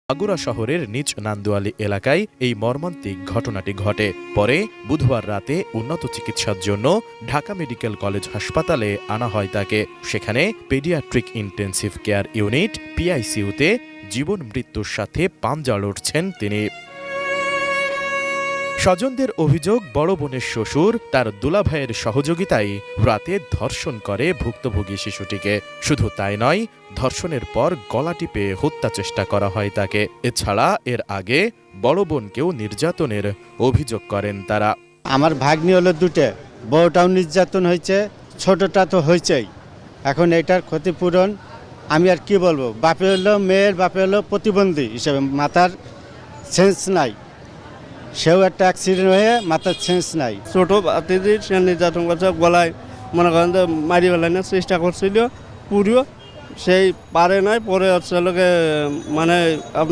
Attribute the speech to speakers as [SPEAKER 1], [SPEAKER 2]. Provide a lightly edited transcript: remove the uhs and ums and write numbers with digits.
[SPEAKER 1] মাগুরা শহরের নিচ নান্দুয়ালি এলাকায় এই মর্মান্তিক ঘটনাটি ঘটে। পরে বুধবার রাতে উন্নত চিকিৎসার জন্য ঢাকা মেডিকেল কলেজ হাসপাতালে আনা হয় তাকে। সেখানে পেডিয়াট্রিক ইন্টেন্সিভ কেয়ার ইউনিট পিআইসিইউতে জীবন মৃত্যুর সাথে পাঞ্জা লড়ছেন তিনি। স্বজনদের অভিযোগ, বড় বোনের শ্বশুর তার দুলাভাইয়ের সহযোগিতায় রাতে ধর্ষণ করে ভুক্তভোগী শিশুটিকে। শুধু তাই নয়, ধর্ষণের পর গলা টিপে হত্যা চেষ্টা করা হয় তাকে। এছাড়া এর আগে বড় বোনকেও নির্যাতনের অভিযোগ করেন তারা।
[SPEAKER 2] আমার ভাগ্নি হলো দুটো, বউটাও নির্যাতন হয়েছে, ছোটটা তো হয়েছেই। এখন এটার ক্ষতিপূরণ আমি আর কি বলবো। বাপে হলো, মেয়ের বাপে হলো প্রতিবন্ধী হিসেবে, মাথার সেন্স নাই। সেও একটা অ্যাক্সিডেন্ট হয়ে মাথার সেন্স নাই।
[SPEAKER 3] ছোট বাতিদের সে নির্যাতন করছে, গলায় মনে করেন যে মারি বেলানোর চেষ্টা করছিল পুরো, সেই পারে নাই। পরে হচ্ছে লোকে মানে আপনার